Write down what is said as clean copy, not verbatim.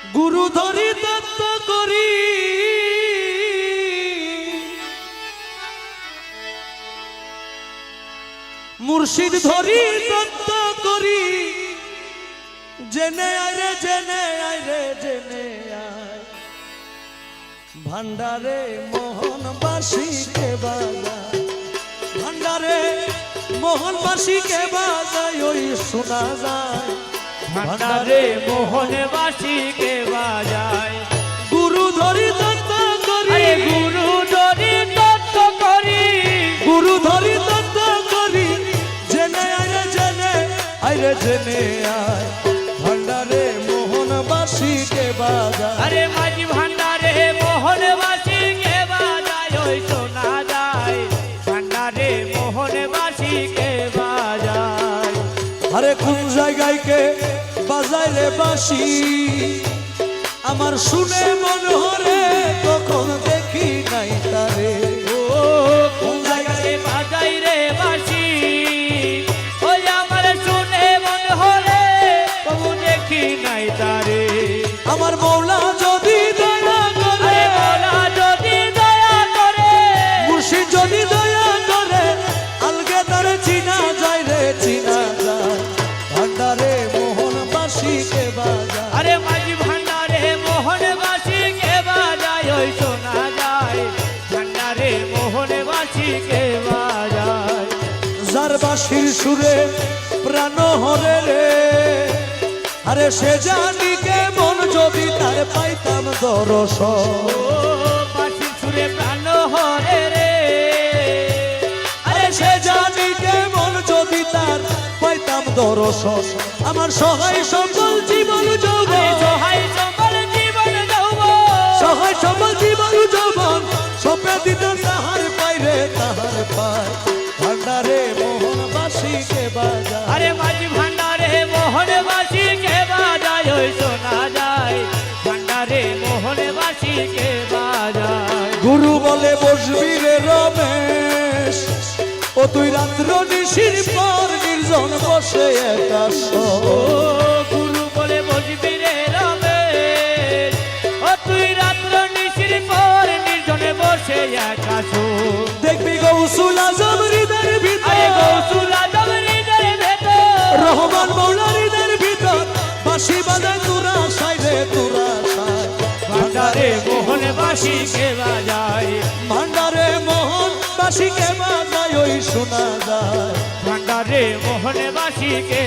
গুরু ধরি তত্ত্ব করি মুর্শিদ ধরি তত্ত্ব করি জেনে আয় রে জেনে আয় রে জেনে আয় ভান্ডারে মোহন বাসিকে বাজায় ভান্ডারে মোহন বাসিকে বাজায় ওই শোনা যায় ভান্ডারে মোহন বাসিকে বাজায় গুরু ধরি তত্ত্ব করি গুরু ধরি তত্ত্ব করি গুরু ধরি তত্ত্ব করি জেনে আয় রে জেনে আয় রে জেনে আয় ভান্ডারে মোহন বাসিকে বাজায় আরে মাঝি ভান্ডারে মোহন বাসিকে বাজায় ওই শোনা যায় ভান্ডারে মোহন বাসিকে বাজায় আরে কোন জায়গায় কে বাজায় রে বাঁশি আমার শুনে মন হরে তখন দেখি নাই তারে ও কোন জায়গায় বাজাই রে বাঁশি ওই আমার শুনে মন হলে তবু দেখি নাই তারে আমার মৌলা যদি দয়া করে আরে মোলা যদি দয়া করে মুর্শিদ যদি দয়া করে আলগে তারে চিনা যায় রে চিনা যায় ভান্ডারে মোহন বাসিকে বাজায় আরে মাঝি ভান্ডারে মোহন বাসিকে বাজায় ওই শোনা যায় ভান্ডারে মোহন বাসিকে বাজায় যার বাঁশির সুরে প্রাণ হরে রে আরে সে জানি কেমন যদি তার পাইতাম দর্শন ও বাঁশির সুরে প্রাণ হরে রে আরে সে জানি কেমন যদি তার পাইতাম দর্শন আমার সহায় সম্বল জীবন যৌবন সহায় সম্বল জীবন যৌবন সহায় সম্বল জীবন যৌবন সপে দিত তাহার পাইরে তাহার পায় ভান্ডারে মোহন বাসিকে বাজায় আরে মাঝি ভান্ডারে মোহন বাসিকে বাজায় ওই শোনা যায় ভান্ডারে মোহন বাসিকে বাজায় গুরু বলে বসবি রে রমেশ ও তুই রাত্র নিশির পর নির্জন বসে একা ও গুরু বলে বসবি রে রমেশ ও তুই রাত্র নিশির পর নির্জনে বসে একা শোন দেখবি গৌসুল আজম হৃদয়ের আরে ভিতর গৌসুল আজম হৃদয়ের ভেতর রহমান মৌলা হৃদয়ের ভিতর বাঁশি বাজায় তোরা সাইরে তোরা সাই ভান্ডারে মোহন বাসিকে বাজায় ভান্ডারে মোহন বাসিকে বাজায় ওই শোনা যায় ভান্ডারে মোহন বাসিকে